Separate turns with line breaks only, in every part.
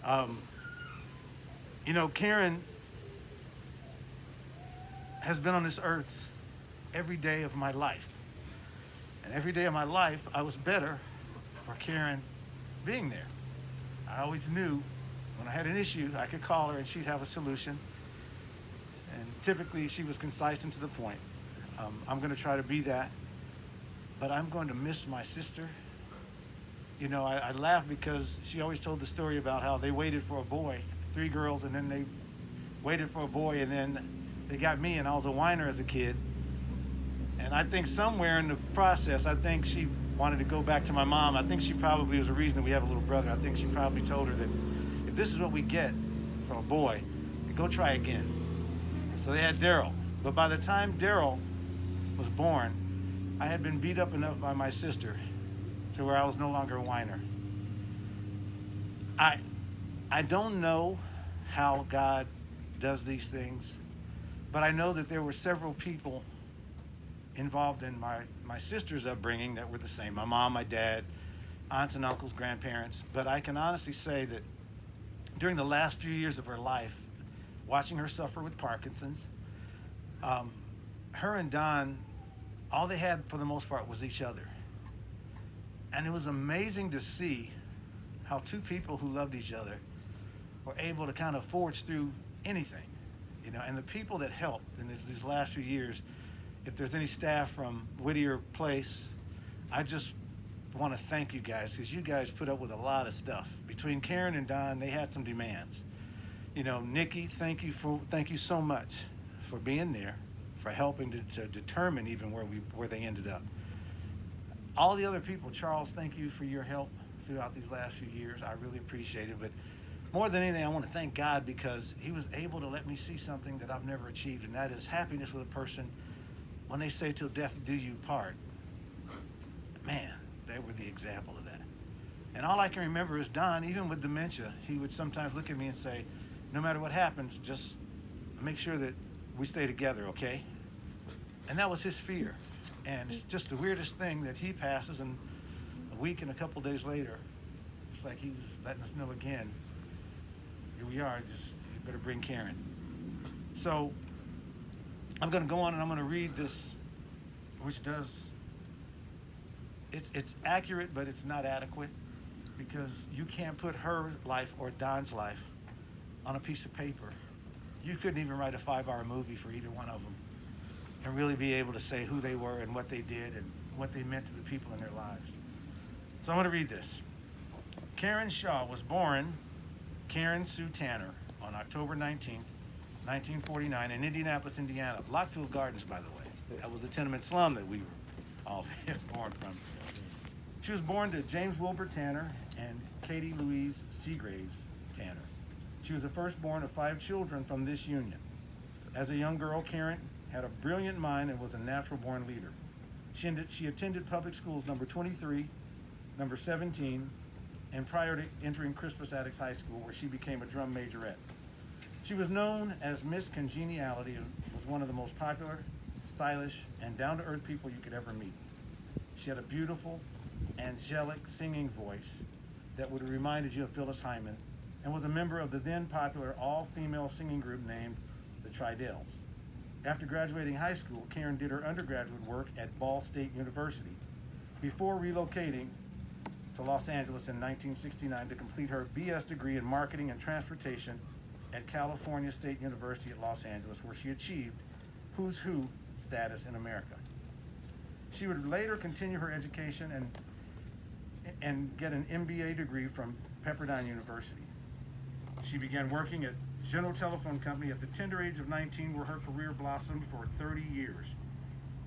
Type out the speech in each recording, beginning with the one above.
Um, Karen has been on this earth every day of my life. And every day of my life, I was better for Karen being there. I always knew when I had an issue, I could call her and she'd have a solution. And typically, she was concise and to the point. I'm going to try to be that, but I'm going to miss my sister. I laugh because she always told the story about how they waited for a boy, three girls, and then they waited for a boy, and then they got me, and I was a whiner as a kid. And I think somewhere in the process, I think she wanted to go back to my mom. I think she probably was a reason that we have a little brother. I think she probably told her that if this is what we get from a boy, then go try again. So they had Daryl. But by the time Daryl was born, I had been beat up enough by my sister to where I was no longer a whiner. I I don't know how God does these things, but I know that there were several people involved in my sister's upbringing that were the same. My mom, my dad, aunts and uncles, grandparents. But I can honestly say that during the last few years of her life, watching her suffer with Parkinson's, um, her and Don, all they had for the most part was each other. And it was amazing to see how two people who loved each other were able to kind of forge through anything, and the people that helped in these last few years. If there's any staff from Whittier Place, I just want to thank you guys because you guys put up with a lot of stuff. Between Karen and Don, they had some demands. Nikki, thank you so much for being there, for helping to determine even where they ended up. All the other people, Charles, thank you for your help throughout these last few years. I really appreciate it. But more than anything, I want to thank God because He was able to let me see something that I've never achieved, and that is happiness with a person when they say till death do you part. Man, they were the example of that. And all I can remember is Don, even with dementia, he would sometimes look at me and say, no matter what happens, just make sure that we stay together, okay? And that was his fear. And it's just the weirdest thing that he passes, and a week and a couple days later, it's like he was letting us know again, here we are, just you better bring Karen. So I'm going to go on and I'm going to read this, which it's accurate, but it's not adequate because you can't put her life or Don's life on a piece of paper. You couldn't even write a 5-hour movie for either one of them and really be able to say who they were and what they did and what they meant to the people in their lives. So I'm going to read this. Karen Shaw was born Karen Sue Tanner on October 19th, 1949 in Indianapolis, Indiana. Lockfield Gardens, by the way. That was the tenement slum that we were all born from. She was born to James Wilbur Tanner and Katie Louise Seagraves Tanner. She was the firstborn of 5 children from this union. As a young girl, Karen had a brilliant mind and was a natural-born leader. She attended public schools number 23, number 17, and prior to entering Crispus Attucks High School, where she became a drum majorette. She was known as Miss Congeniality and was one of the most popular, stylish, and down-to-earth people you could ever meet. She had a beautiful, angelic singing voice that would have reminded you of Phyllis Hyman and was a member of the then popular all-female singing group named the Tridells. After graduating high school, Karen did her undergraduate work at Ball State University before relocating to Los Angeles in 1969 to complete her BS degree in marketing and transportation at California State University at Los Angeles, where she achieved Who's Who status in America. She would later continue her education and get an MBA degree from Pepperdine University. She began working at General Telephone Company at the tender age of 19, where her career blossomed for 30 years.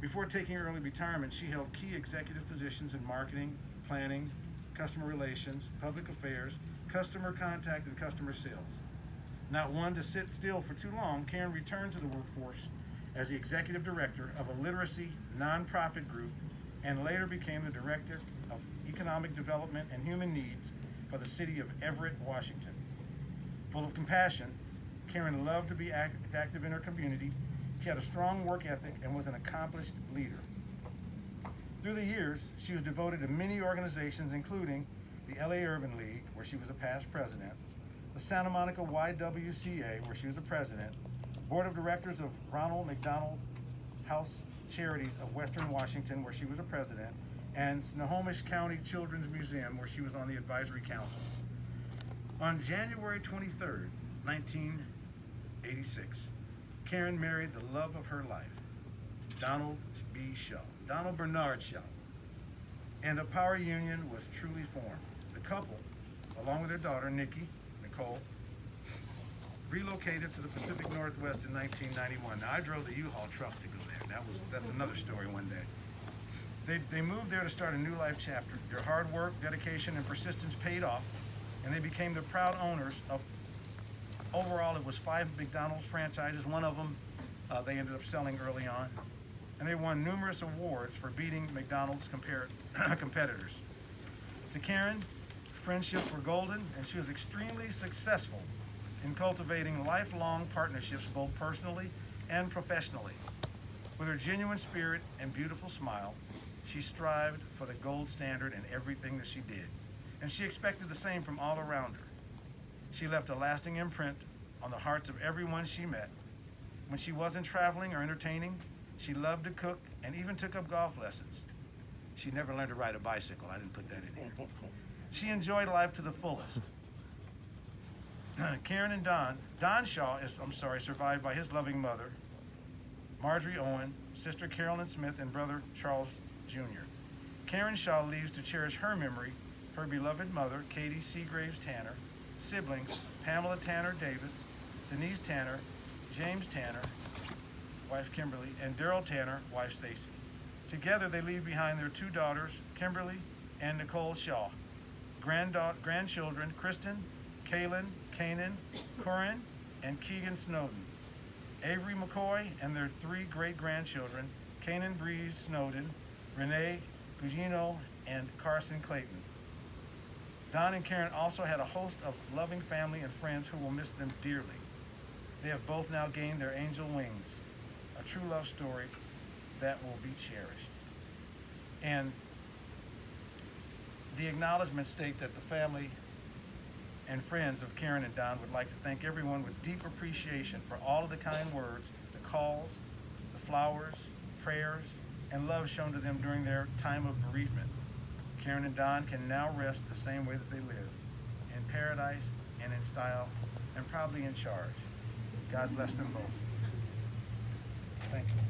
Before taking early retirement, she held key executive positions in marketing, planning, customer relations, public affairs, customer contact, and customer sales. Not one to sit still for too long, Karen returned to the workforce as the executive director of a literacy nonprofit group and later became the director of economic development and human needs for the city of Everett, Washington. Full of compassion, Karen loved to be active in her community. She had a strong work ethic and was an accomplished leader. Through the years, she was devoted to many organizations, including the LA Urban League, where she was a past president, the Santa Monica YWCA, where she was the president, Board of Directors of Ronald McDonald House Charities of Western Washington, where she was a president, and Snohomish County Children's Museum, where she was on the advisory council. On January 23rd, 1986, Karen married the love of her life, Donald Bernard Shaw, and a power union was truly formed. The couple, along with their daughter, Nicole, relocated to the Pacific Northwest in 1991. Now, I drove the U-Haul truck to go there. That's another story one day. They moved there to start a new life chapter. Their hard work, dedication, and persistence paid off, and they became the proud owners of, overall, it was 5 McDonald's franchises. One of them they ended up selling early on. And they won numerous awards for beating McDonald's competitors. To Karen, friendships were golden, and she was extremely successful in cultivating lifelong partnerships both personally and professionally. With her genuine spirit and beautiful smile, she strived for the gold standard in everything that she did, and she expected the same from all around her. She left a lasting imprint on the hearts of everyone she met. When she wasn't traveling or entertaining, she loved to cook and even took up golf lessons. She never learned to ride a bicycle. I didn't put that in here. She enjoyed life to the fullest. Karen and Don Shaw is, survived by his loving mother, Marjorie Owen, sister Carolyn Smith, and brother Charles Jr. Karen Shaw leaves to cherish her memory, her beloved mother, Katie Seagraves Tanner, siblings, Pamela Tanner Davis, Denise Tanner, James Tanner, wife Kimberly, and Daryl Tanner, wife Stacy. Together they leave behind their 2 daughters, Kimberly and Nicole Shaw, grandchildren, Kristen, Kaylin, Kanan, Corin, and Keegan Snowden, Avery McCoy, and their 3 great-grandchildren, Kanan Breeze Snowden, Renee Gugino, and Carson Clayton. Don and Karen also had a host of loving family and friends who will miss them dearly. They have both now gained their angel wings, a true love story that will be cherished. And the acknowledgments state that the family and friends of Karen and Don would like to thank everyone with deep appreciation for all of the kind words, the calls, the flowers, prayers, and love shown to them during their time of bereavement. Karen and Don can now rest the same way that they live, in paradise and in style, and probably in charge. God bless them both. Thank you.